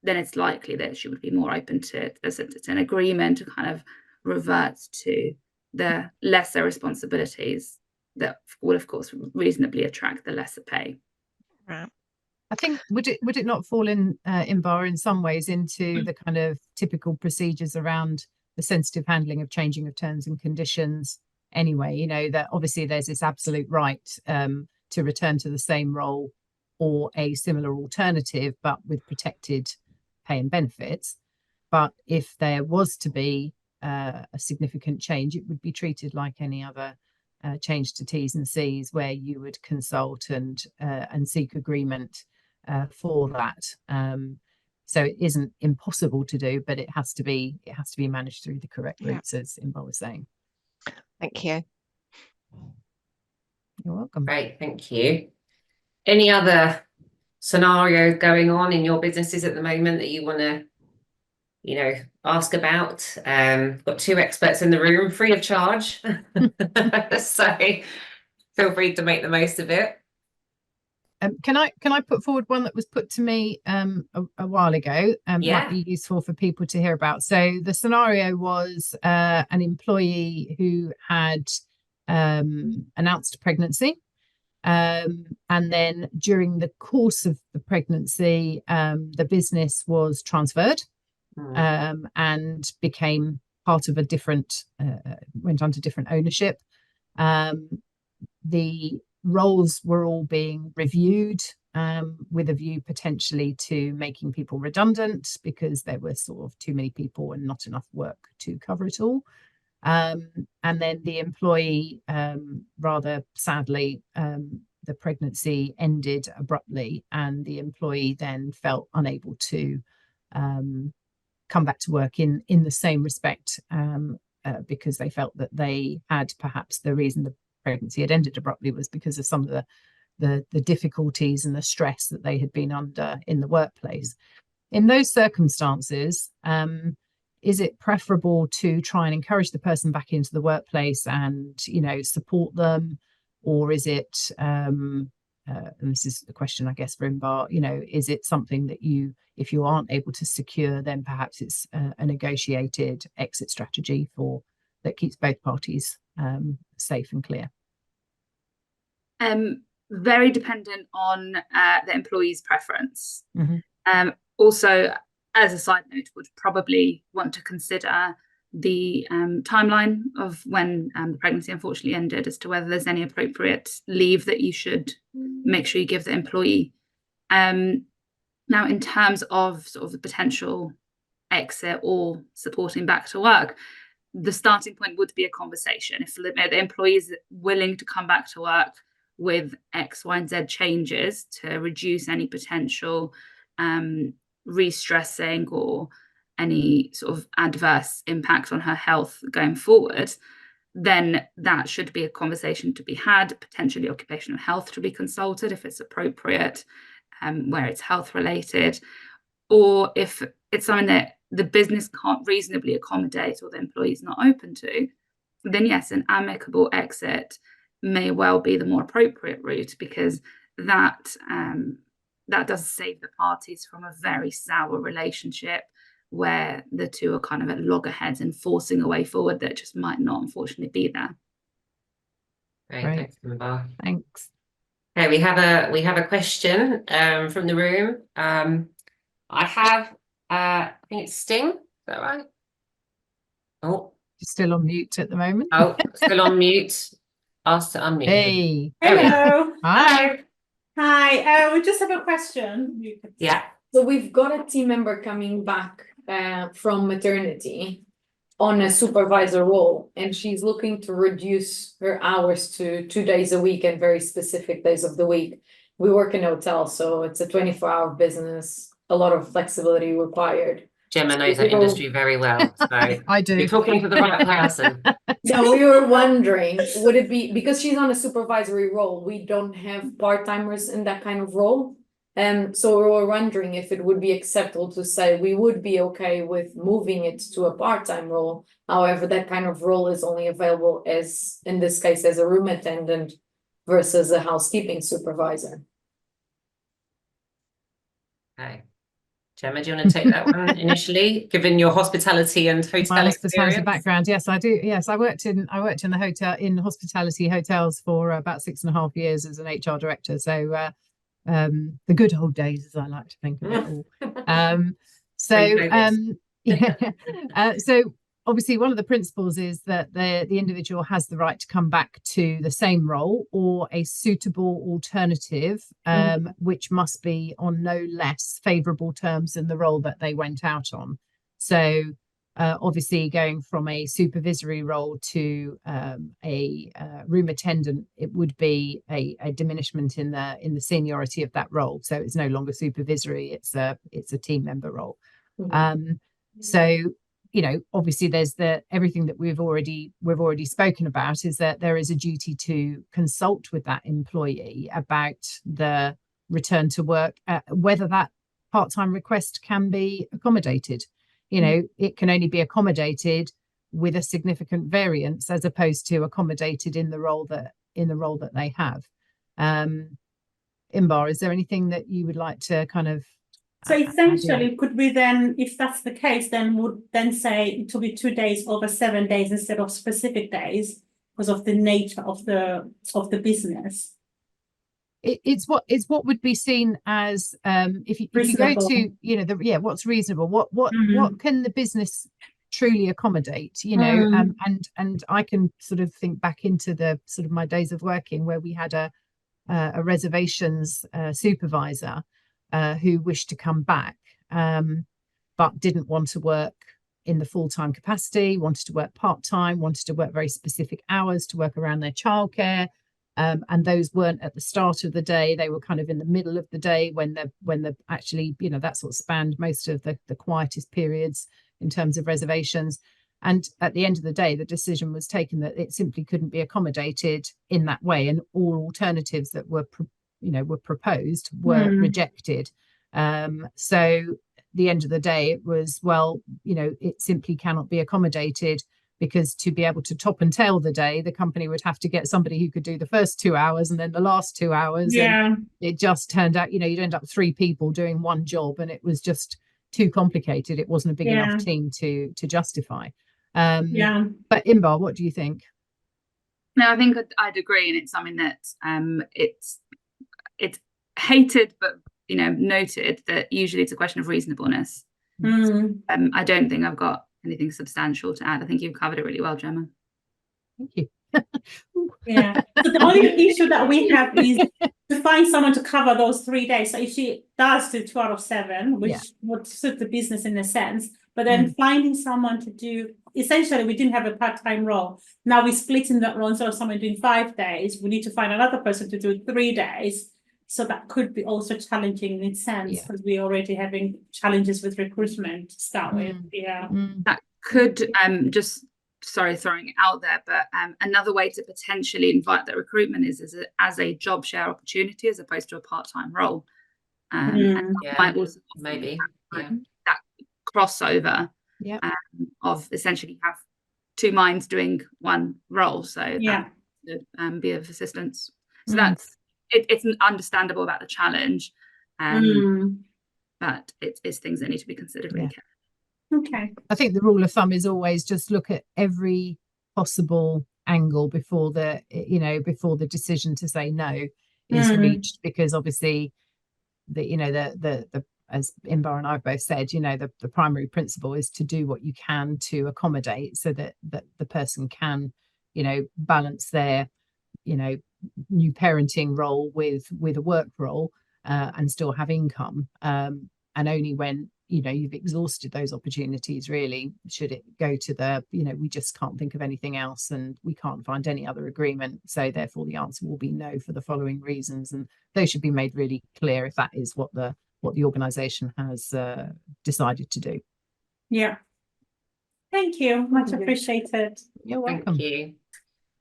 S2: then it's likely that she would be more open to an agreement to kind of revert to the lesser responsibilities that would, of course, reasonably attract the lesser pay.
S4: Right.
S1: I think would it not fall in Bar in some ways into the kind of typical procedures around the sensitive handling of changing of terms and conditions anyway, you know, that obviously there's this absolute right to return to the same role or a similar alternative but with protected pay and benefits, but if there was to be a significant change, it would be treated like any other change to T's and C's, where you would consult and seek agreement for that. So it isn't impossible to do, but it has to be managed through the correct routes, as Inbar was saying.
S4: Thank you.
S1: You're welcome.
S3: Great, thank you. Any other scenario going on in your businesses at the moment that you want to, you know, ask about? Got two experts in the room, free of charge. So feel free to make the most of it.
S1: Can I put forward one that was put to me a while ago?
S3: Yeah.
S1: Might be useful for people to hear about. So the scenario was an employee who had announced pregnancy, and then during the course of the pregnancy, the business was transferred and became part of a different, went under different ownership. The roles were all being reviewed with a view potentially to making people redundant because there were sort of too many people and not enough work to cover it all. And then the employee, rather sadly, the pregnancy ended abruptly, and the employee then felt unable to come back to work in the same respect, because they felt that they had perhaps the reason the pregnancy had ended abruptly was because of some of the difficulties and the stress that they had been under in the workplace. In those circumstances, is it preferable to try and encourage the person back into the workplace and, you know, support them, or is it and this is a question I guess for Inbar, you know, is it something that you, if you aren't able to secure, then perhaps it's a negotiated exit strategy that keeps both parties safe and clear?
S2: Very dependent on the employee's preference.
S1: Mm-hmm.
S2: Also, as a side note, would probably want to consider the timeline of when the pregnancy unfortunately ended, as to whether there's any appropriate leave that you should make sure you give the employee. Now, in terms of sort of the potential exit or supporting back to work, the starting point would be a conversation. If the employee is willing to come back to work with X, Y, and Z changes to reduce any potential re-stressing or any sort of adverse impact on her health going forward, then that should be a conversation to be had, potentially occupational health to be consulted if it's appropriate, where it's health related, or if it's something that the business can't reasonably accommodate or the employee is not open to, then yes, an amicable exit may well be the more appropriate route, because that does save the parties from a very sour relationship where the two are kind of at loggerheads and forcing a way forward that just might not unfortunately be there.
S3: Great,
S1: Right.
S3: thanks, Inbar.
S1: Thanks.
S3: Okay, we have a question from the room. I have I think it's Sting, is that right? Oh,
S1: You're still on mute at the moment.
S3: oh, still on mute. Asked to unmute.
S1: Hey.
S3: There we go.
S5: Hello.
S1: Hi.
S5: Hi. We just have a question.
S3: Yeah.
S5: So we've got a team member coming back from maternity on a supervisor role, and she's looking to reduce her hours to 2 days a week and very specific days of the week. We work in a hotel, so it's a 24-hour business, a lot of flexibility required.
S3: Gemma knows that industry very well, so
S1: I do.
S3: you're talking to the right person.
S5: So we were wondering, would it be, because she's on a supervisory role, we don't have part-timers in that kind of role. So we were wondering if it would be acceptable to say we would be okay with moving it to a part-time role. However, that kind of role is only available as, in this case, as a room attendant versus a housekeeping supervisor.
S3: Okay. Gemma, do you want to take that one initially, given your hospitality and
S1: My
S3: hotel
S1: hospitality
S3: experience?
S1: background, yes, I do. Yes, I worked in the hotel, in hospitality hotels for about 6.5 years as an HR director. So the good old days, as I like to think of it all. Yeah. So obviously one of the principles is that the individual has the right to come back to the same role or a suitable alternative, which must be on no less favourable terms than the role that they went out on. So obviously going from a supervisory role to a room attendant, it would be a diminishment in the seniority of that role. So it's no longer supervisory; it's a team member role. So obviously there's everything that we've already spoken about, is that there is a duty to consult with that employee about the return to work, whether that part-time request can be accommodated. It can only be accommodated with a significant variance, as opposed to accommodated in the role that they have. Imbar, is there anything that you would like to kind of
S6: So essentially, could we then, if that's the case, then would then say it will be 2 days over 7 days instead of specific days because of the nature of the business?
S1: It's what would be seen as if you go to what's reasonable, what can the business truly accommodate, and I can sort of think back into the sort of my days of working where we had a reservations supervisor who wished to come back, but didn't want to work in the full-time capacity, wanted to work part-time, wanted to work very specific hours to work around their childcare. And those weren't at the start of the day, they were kind of in the middle of the day when the actually, that sort of spanned most of the quietest periods in terms of reservations. And at the end of the day, the decision was taken that it simply couldn't be accommodated in that way, and all alternatives that were proposed were rejected. So the end of the day, it was, it simply cannot be accommodated, because to be able to top and tail the day, the company would have to get somebody who could do the first 2 hours and then the last 2 hours.
S6: Yeah.
S1: And it just turned out, you'd end up 3 people doing one job, and it was just too complicated. It wasn't a big enough team to justify. But Imbar, what do you think?
S2: No, I think I'd agree, and it's something that it's hated, but noted that usually it's a question of reasonableness. I don't think I've got anything substantial to add. I think you've covered it really well, Gemma.
S1: Thank you.
S6: Yeah. So the only issue that we have is to find someone to cover those 3 days. So if she does do 2 out of 7, which would suit the business in a sense, but then finding someone to do, essentially we didn't have a part-time role. Now we're splitting that role. Instead of someone doing 5 days, we need to find another person to do 3 days. So that could be also challenging in its sense, because we're already having challenges with recruitment to start with.
S2: That could just throwing it out there, but another way to potentially invite that recruitment is as a job share opportunity as opposed to a part-time role. And might also
S3: maybe
S2: that crossover of essentially have 2 minds doing one role, so that would be of assistance. So that's it's understandable about the challenge, but it's things that need to be considered really carefully.
S6: Okay.
S1: I think the rule of thumb is always just look at every possible angle before the decision to say no is reached, because obviously the as Imbar and I've both said, the primary principle is to do what you can to accommodate, so that the person can balance their new parenting role with a work role, and still have income, and only when you've exhausted those opportunities really should it go to the we just can't think of anything else and we can't find any other agreement, so therefore the answer will be no for the following reasons, and those should be made really clear if that is what the organization has decided to do.
S6: Thank you, much appreciated.
S1: You're welcome.
S3: Thank you.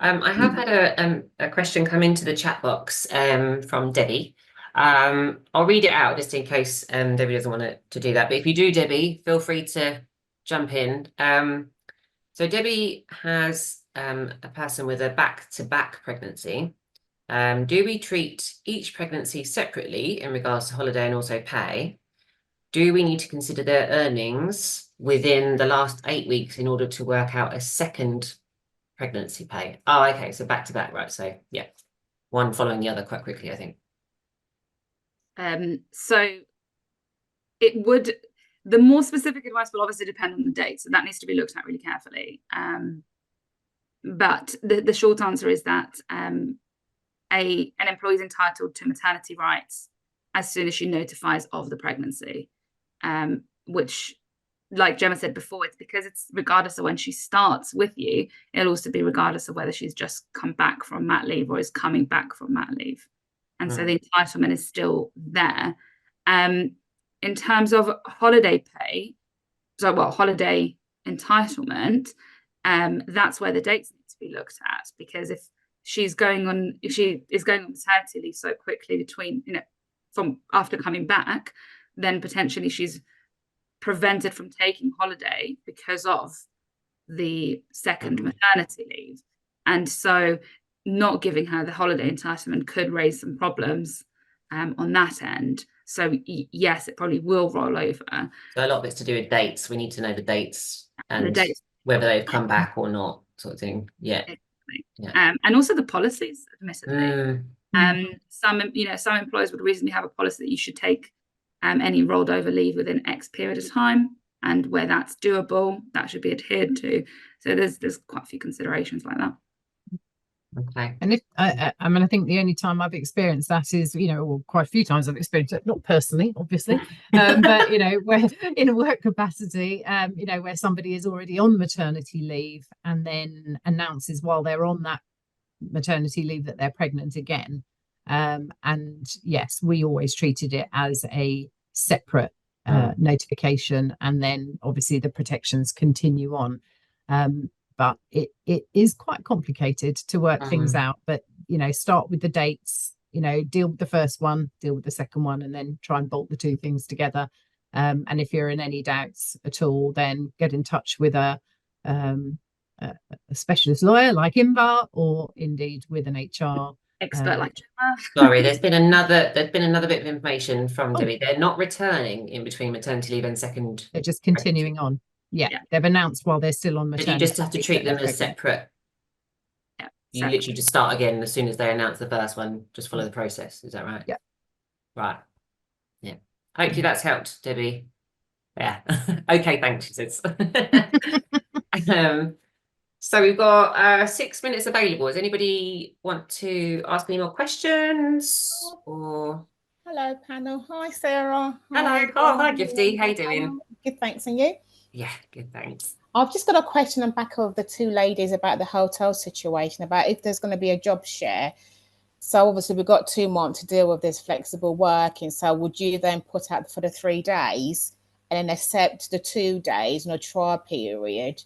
S3: I have had a question come into the chat box from Debbie. I'll read it out just in case Debbie doesn't want to do that. But if you do, Debbie, feel free to jump in. So Debbie has a person with a back-to-back pregnancy. Do we treat each pregnancy separately in regards to holiday and also pay? do we need to consider their earnings within the last 8 weeks in order to work out a second pregnancy pay? Oh, okay, so back to back, right? So yeah, one following the other quite quickly, I think.
S2: So it would, the more specific advice will obviously depend on the date, so that needs to be looked at really carefully. But the short answer is that an employee is entitled to maternity rights as soon as she notifies of the pregnancy, which, like Gemma said before, it's because it's regardless of when she starts with you, it'll also be regardless of whether she's just come back from mat leave or is coming back from mat leave. And so the entitlement is still there. In terms of holiday pay, holiday entitlement, that's where the dates need to be looked at, because if she is going on maternity leave so quickly between, from after coming back, then potentially she's prevented from taking holiday because of the second maternity leave. And so not giving her the holiday entitlement could raise some problems on that end. So yes, it probably will roll over.
S3: So a lot of it's to do with dates. We need to know the dates and
S2: the dates,
S3: whether they've come back or not, sort of thing. Yeah.
S2: Yeah. And also the policies, admittedly. Some employers would reasonably have a policy that you should take any rolled over leave within X period of time, and where that's doable, that should be adhered to. So there's quite a few considerations like that.
S3: Okay.
S1: And if I mean, I think the only time I've experienced that is, or quite a few times I've experienced it, not personally, obviously, but where in a work capacity, where somebody is already on maternity leave and then announces while they're on that maternity leave that they're pregnant again. And yes, we always treated it as a separate notification, and then obviously the protections continue on. But it is quite complicated to work things out. But start with the dates, deal with the first one, deal with the second one, and then try and bolt the two things together. And if you're in any doubts at all, then get in touch with a specialist lawyer like Invar, or indeed with an HR
S2: expert like Gemma.
S3: Sorry, there's been another bit of information from Debbie. They're not returning in between maternity leave and second.
S1: They're just continuing on. Yeah, they've announced while they're still on maternity.
S3: But you just have to treat them as separate.
S2: Yeah,
S3: you literally just start again as soon as they announce the first one. Just follow the process. Is that right?
S1: Yeah.
S3: Right. Yeah. Hopefully that's helped, Debbie. Yeah. Okay. Thanks. She says. So we've got 6 minutes available. Does anybody want to ask any more questions? Or
S7: hello, panel. Hi, Sarah.
S3: Hello. Oh, hi, Gifty. How you doing?
S7: Good, thanks. And you?
S3: Yeah, good, thanks.
S7: I've just got a question on back of the two ladies about the hotel situation, about if there's going to be a job share. So obviously we've got 2 months to deal with this flexible working. So would you then put out for the 3 days and then accept the 2 days in a trial period?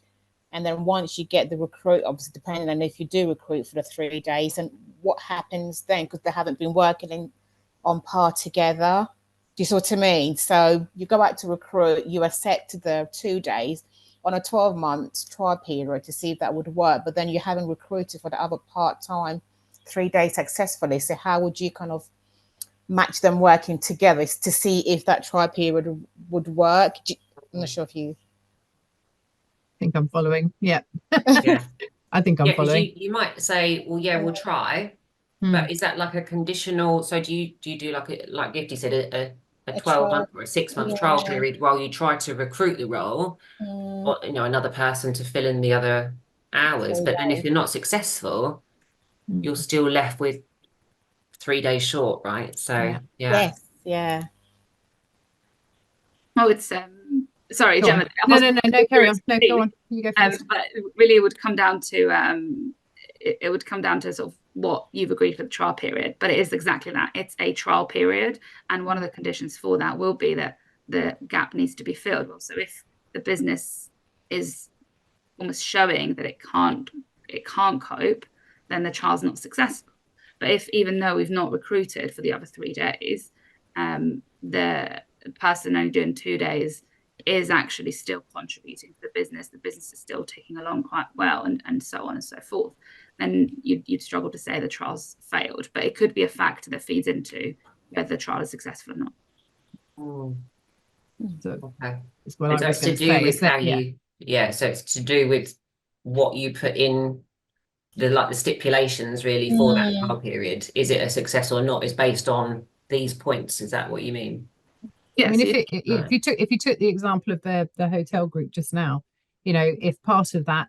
S7: And then once you get the recruit, obviously depending on if you do recruit for the 3 days, and what happens then, because they haven't been working on par together. Do you see what I mean? So you go out to recruit, you accept the 2 days on a 12-month trial period to see if that would work, but then you haven't recruited for the other part-time 3 days successfully. So how would you kind of match them working together to see if that trial period would work? I'm not sure if you...
S1: I think I'm following. Yeah.
S3: Yeah.
S1: I think I'm following.
S3: You might say, well, yeah, we'll try. But is that like a conditional? So do you do like Gifty said, a 12-month or a 6-month trial period while you try to recruit the role, or another person to fill in the other hours? But then if you're not successful, you're still left with 3 days short, right? So
S7: yes, yeah.
S2: Oh, it's sorry,
S1: Go
S2: Gemma.
S1: No, carry on. No, go on. You go first.
S2: But really, it would come down to it would come down to sort of what you've agreed for the trial period. But it is exactly that. It's a trial period, and one of the conditions for that will be that the gap needs to be filled. So if the business is almost showing that it can't cope, then the trial's not successful. But if, even though we've not recruited for the other 3 days, the person only doing 2 days is actually still contributing to the business is still ticking along quite well, and so on and so forth, then you'd struggle to say the trial's failed. But it could be a factor that feeds into whether the trial is successful or not.
S1: So
S3: Okay.
S1: that's what
S3: And so
S1: I was
S3: it's to
S1: going to
S3: do
S1: say.
S3: with
S1: Is that,
S3: how you, so it's to do with what you put in the stipulations really for that trial period. Is it a success or not is based on these points. Is that what you mean?
S1: I mean,
S2: Yes,
S1: if you took the example of the hotel group just now, you know, if part of that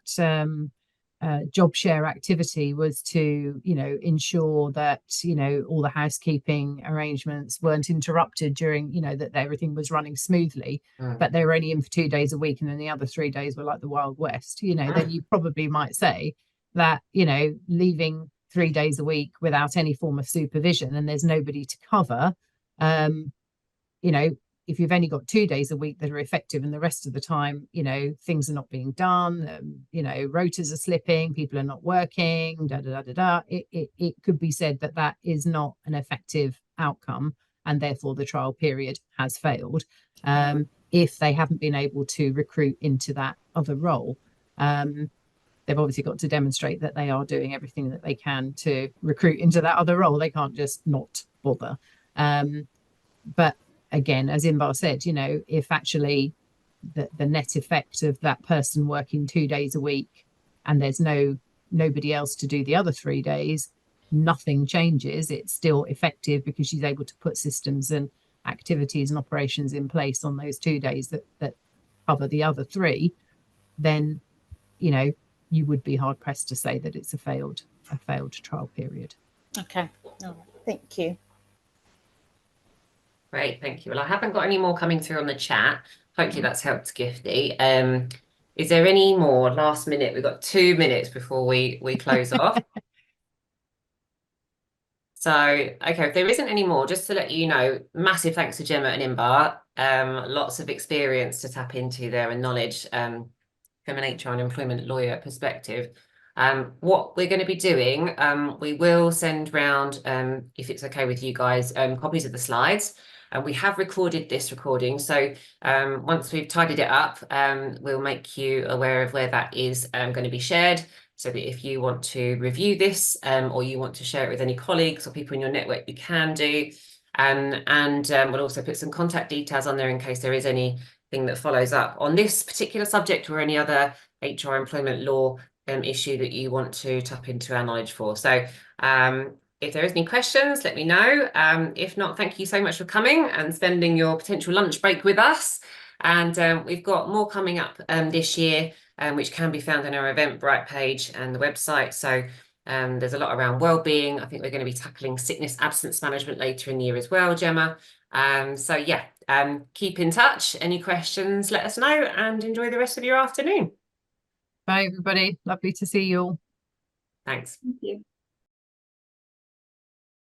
S1: job share activity was to, you know, ensure that, you know, all the housekeeping arrangements weren't interrupted during, you know, that everything was running smoothly, but they were only in for 2 days a week and then the other 3 days were like the Wild West, you know, then you probably might say that, you know, leaving 3 days a week without any form of supervision and there's nobody to cover, you know, if you've only got 2 days a week that are effective and the rest of the time, you know, things are not being done, you know, rotas are slipping, people are not working, it could be said that that is not an effective outcome and therefore the trial period has failed if they haven't been able to recruit into that other role. They've obviously got to demonstrate that they are doing everything that they can to recruit into that other role. They can't just not bother. But again, as Inbar said, you know, if actually the net effect of that person working 2 days a week and there's nobody else to do the other 3 days, nothing changes. It's still effective because she's able to put systems and activities and operations in place on those 2 days that cover the other 3, then, you know, you would be hard pressed to say that it's a failed trial period.
S7: Okay, all right. Thank you.
S3: Great, thank you. Well, I haven't got any more coming through on the chat. Hopefully that's helped, Gifty. Is there any more last minute? We've got 2 minutes before we close off. So, okay, if there isn't any more, just to let you know, massive thanks to Gemma and Inbar. Lots of experience to tap into there and knowledge from an HR and employment lawyer perspective. What we're going to be doing, we will send round, if it's okay with you guys, copies of the slides. And we have recorded this recording. So once we've tidied it up, we'll make you aware of where that is going to be shared. So that if you want to review this or you want to share it with any colleagues or people in your network, you can do. And we'll also put some contact details on there in case there is anything that follows up on this particular subject or any other HR employment law issue that you want to tap into our knowledge for. So if there is any questions, let me know. If not, thank you so much for coming and spending your potential lunch break with us. And we've got more coming up this year, which can be found on our Eventbrite page and the website. So there's a lot around wellbeing. I think we're going to be tackling sickness absence management later in the year as well, Gemma. So yeah, keep in touch. Any questions, let us know and enjoy the rest of your afternoon.
S1: Bye, everybody. Lovely to see you all.
S3: Thanks.
S2: Thank you.